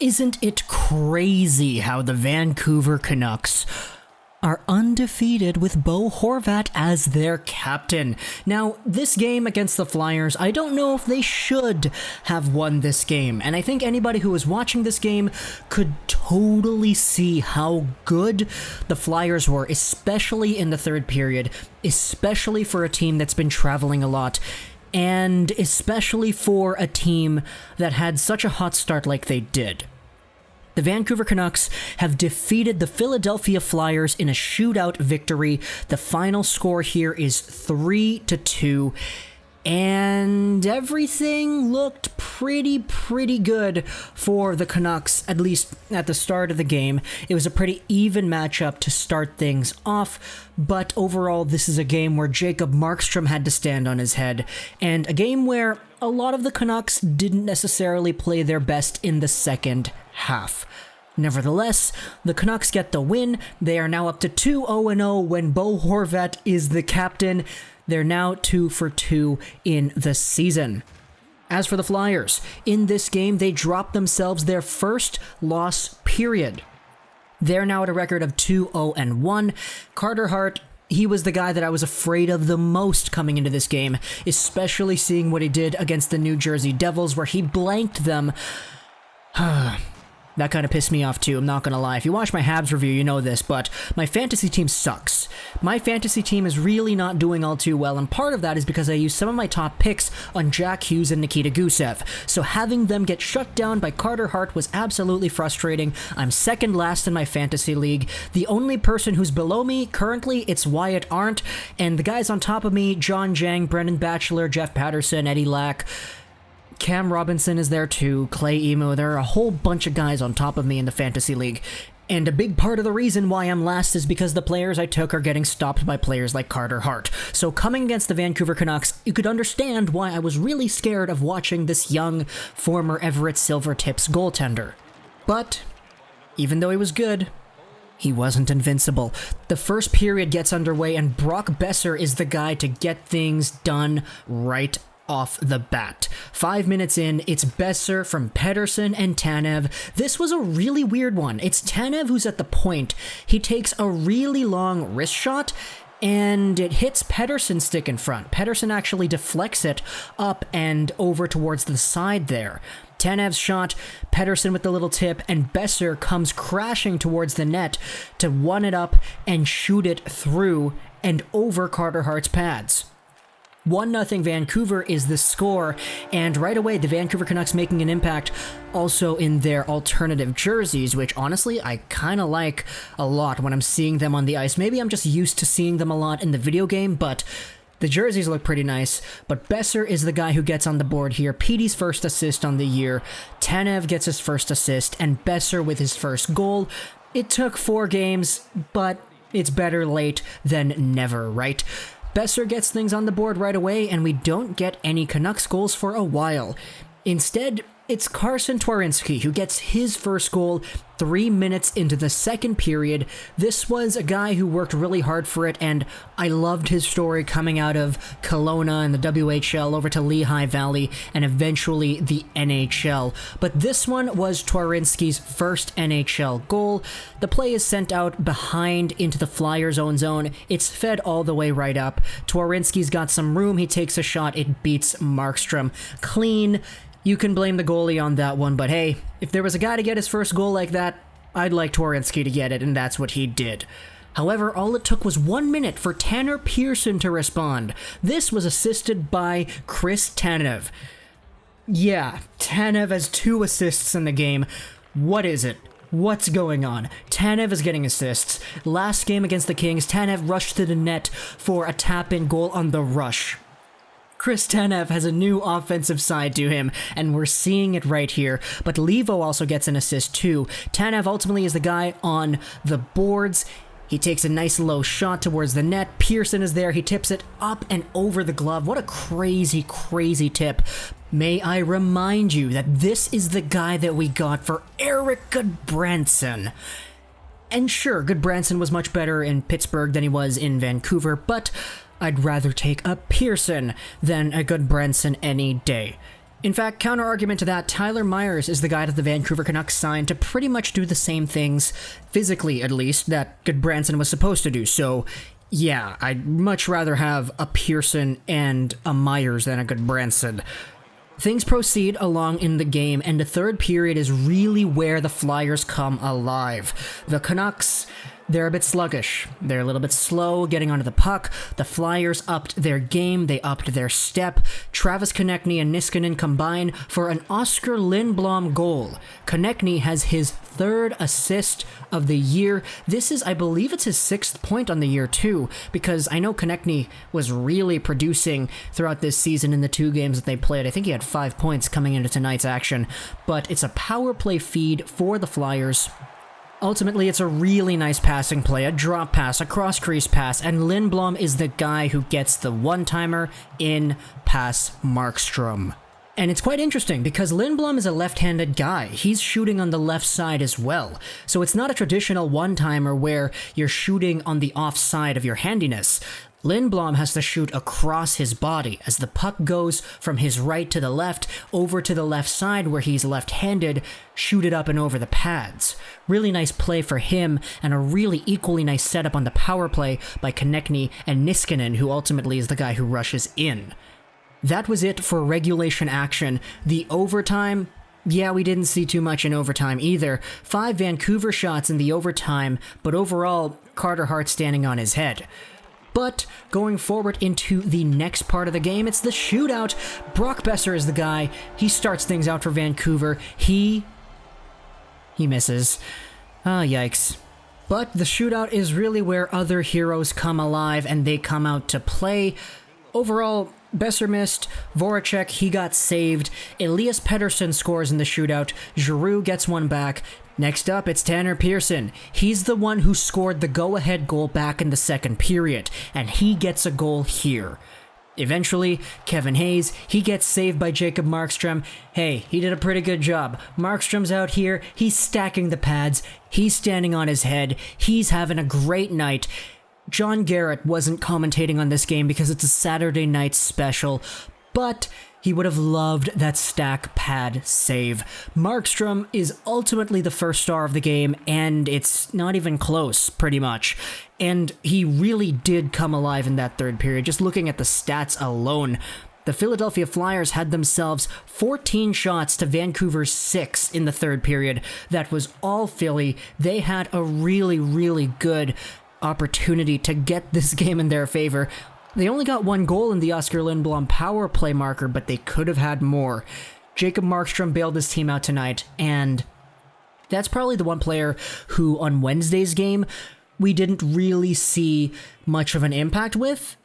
Isn't it crazy how the Vancouver Canucks are undefeated with Bo Horvat as their captain? Now, this game against the Flyers, I don't know if they should have won this game, and I think anybody who was watching this game could totally see how good the Flyers were, especially in the third period, especially for a team that's been traveling a lot, and especially for a team that had such a hot start like they did. The Vancouver Canucks have defeated the Philadelphia Flyers in a shootout victory. The final score here is 3-2, and everything looked pretty good for the Canucks, at least at the start of the game. It was a pretty even matchup to start things off, but overall this is a game where Jacob Markstrom had to stand on his head, and a game where a lot of the Canucks didn't necessarily play their best in the second half. Nevertheless, the Canucks get the win. They are now up to 2-0 when Bo Horvat is the captain. They're now 2-2 in the season. As for the Flyers, in this game they dropped themselves their first loss period. They're now at a record of 2-0-1. Carter Hart, he was the guy that I was afraid of the most coming into this game, especially seeing what he did against the New Jersey Devils, where he blanked them. That kind of pissed me off too, I'm not gonna lie. If you watch my Habs review, you know this, but my fantasy team sucks. My fantasy team is really not doing all too well, and part of that is because I used some of my top picks on Jack Hughes and Nikita Gusev. So having them get shut down by Carter Hart was absolutely frustrating. I'm second last in my fantasy league. The only person who's below me currently, it's Wyatt Arndt, and the guys on top of me, John Jang, Brendan Batchelor, Jeff Patterson, Eddie Lack, Cam Robinson is there too, Clay Emo. There are a whole bunch of guys on top of me in the fantasy league. And a big part of the reason why I'm last is because the players I took are getting stopped by players like Carter Hart. So coming against the Vancouver Canucks, you could understand why I was really scared of watching this young, former Everett Silvertips goaltender. But, even though he was good, he wasn't invincible. The first period gets underway and Brock Boeser is the guy to get things done right off the bat. 5 minutes in, it's Boeser from Pettersson and Tanev. This was a really weird one. It's Tanev who's at the point. He takes a really long wrist shot, and it hits Pettersson's stick in front. Pettersson actually deflects it up and over towards the side there. Tanev's shot, Pettersson with the little tip, and Boeser comes crashing towards the net to one it up and shoot it through and over Carter Hart's pads. 1-0 Vancouver is the score, and right away the Vancouver Canucks making an impact also in their alternative jerseys, which honestly I kind of like a lot when I'm seeing them on the ice. Maybe I'm just used to seeing them a lot in the video game, but the jerseys look pretty nice. But Boeser is the guy who gets on the board here. Petey's first assist on the year, Tanev gets his first assist, and Boeser with his first goal. It took 4 games, but it's better late than never, right? Boeser gets things on the board right away, and we don't get any Canucks goals for a while. Instead, it's Carson Twarynski who gets his first goal 3 minutes into the second period. This was a guy who worked really hard for it, and I loved his story coming out of Kelowna and the WHL over to Lehigh Valley and eventually the NHL. But this one was Twarynski's first NHL goal. The play is sent out behind into the Flyers' own zone. It's fed all the way right up. Twarynski's got some room. He takes a shot. It beats Markstrom clean. You can blame the goalie on that one, but hey, if there was a guy to get his first goal like that, I'd like Twarynski to get it, and that's what he did. However, all it took was 1 minute for Tanner Pearson to respond. This was assisted by Chris Tanev. Yeah, Tanev has 2 assists in the game. What is it? What's going on? Tanev is getting assists. Last game against the Kings, Tanev rushed to the net for a tap-in goal on the rush. Chris Tanev has a new offensive side to him, and we're seeing it right here. But Levo also gets an assist too. Tanev ultimately is the guy on the boards. He takes a nice low shot towards the net. Pearson is there. He tips it up and over the glove. What a crazy, crazy tip. May I remind you that this is the guy that we got for Eric Goodbranson. And sure, Goodbranson was much better in Pittsburgh than he was in Vancouver, but I'd rather take a Pearson than a Goodbranson any day. In fact, counter-argument to that, Tyler Myers is the guy that the Vancouver Canucks signed to pretty much do the same things, physically at least, that Goodbranson was supposed to do. So, yeah, I'd much rather have a Pearson and a Myers than a Goodbranson. Things proceed along in the game, and the third period is really where the Flyers come alive. The Canucks, they're a bit sluggish. They're a little bit slow getting onto the puck. The Flyers upped their game. They upped their step. Travis Konechny and Niskanen combine for an Oscar Lindblom goal. Konechny has his third assist of the year. This is, I believe it's his 6th point on the year too, because I know Konechny was really producing throughout this season in the 2 games that they played. I think he had 5 points coming into tonight's action, but it's a power play feed for the Flyers. Ultimately, it's a really nice passing play, a drop pass, a cross-crease pass, and Lindblom is the guy who gets the one-timer in past Markstrom. And it's quite interesting because Lindblom is a left-handed guy. He's shooting on the left side as well. So it's not a traditional one-timer where you're shooting on the off side of your handiness. Lindblom has to shoot across his body as the puck goes from his right to the left over to the left side where he's left-handed, shoot it up and over the pads. Really nice play for him and a really equally nice setup on the power play by Konechny and Niskanen, who ultimately is the guy who rushes in. That was it for regulation action. The overtime, yeah, we didn't see too much in overtime either. 5 Vancouver shots in the overtime, but overall, Carter Hart standing on his head. But going forward into the next part of the game, it's the shootout. Brock Boeser is the guy. He starts things out for Vancouver. He misses. Ah, yikes. But the shootout is really where other heroes come alive and they come out to play. Overall, Boeser missed. Voracek, he got saved. Elias Pettersson scores in the shootout. Giroux gets one back. Next up, it's Tanner Pearson. He's the one who scored the go-ahead goal back in the second period, and he gets a goal here. Eventually, Kevin Hayes, he gets saved by Jacob Markstrom. Hey, he did a pretty good job. Markstrom's out here, he's stacking the pads, he's standing on his head, he's having a great night. John Garrett wasn't commentating on this game because it's a Saturday night special, but he would have loved that stack pad save. Markstrom is ultimately the first star of the game, and it's not even close, pretty much. And he really did come alive in that third period. Just looking at the stats alone, the Philadelphia Flyers had themselves 14 shots to Vancouver's 6 in the third period. That was all Philly. They had a really, really good opportunity to get this game in their favor. They only got 1 goal in the Oscar Lindblom power play marker, but they could have had more. Jacob Markstrom bailed his team out tonight, and that's probably the one player who, on Wednesday's game, we didn't really see much of an impact with,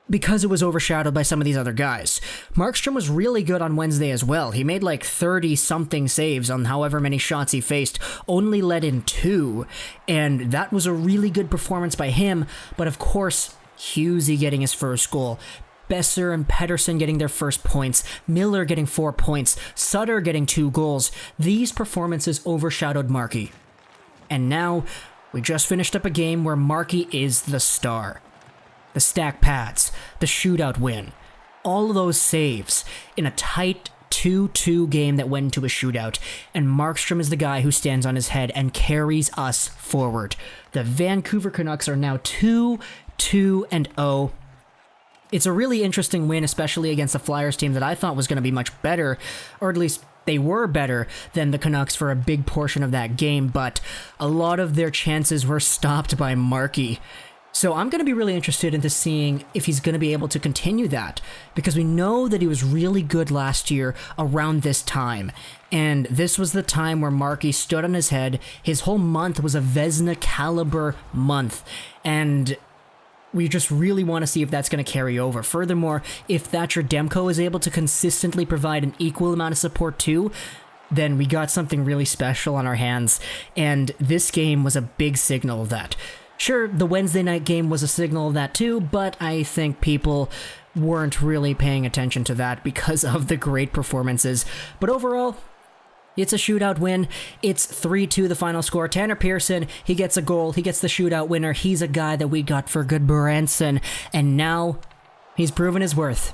because it was overshadowed by some of these other guys. Markstrom was really good on Wednesday as well. He made like 30-something saves on however many shots he faced, only let in 2, and that was a really good performance by him, but of course, Hughesy getting his first goal, Boeser and Pettersson getting their first points, Miller getting 4 points, Sutter getting 2 goals. These performances overshadowed Markey. And now, we just finished up a game where Markey is the star. The stack pads, the shootout win, all of those saves in a tight 2-2 game that went into a shootout, and Markstrom is the guy who stands on his head and carries us forward. The Vancouver Canucks are now 2-2-0. It's a really interesting win, especially against the Flyers team that I thought was going to be much better, or at least they were better than the Canucks for a big portion of that game, but a lot of their chances were stopped by Markey. So I'm going to be really interested into seeing if he's going to be able to continue that, because we know that he was really good last year around this time, and this was the time where Markey stood on his head. His whole month was a Vezina caliber month, and we just really want to see if that's going to carry over. Furthermore, if Thatcher Demko is able to consistently provide an equal amount of support too, then we got something really special on our hands, and this game was a big signal of that. Sure, the Wednesday night game was a signal of that too, but I think people weren't really paying attention to that because of the great performances. But overall, it's a shootout win. It's 3-2 the final score. Tanner Pearson, he gets a goal. He gets the shootout winner. He's a guy that we got for Goodbranson, and now he's proven his worth.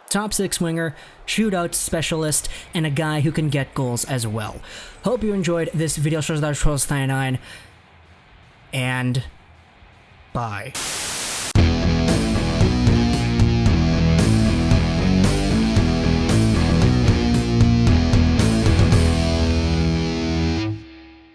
top 6 winger, shootout specialist, and a guy who can get goals as well. Hope you enjoyed this video. And bye.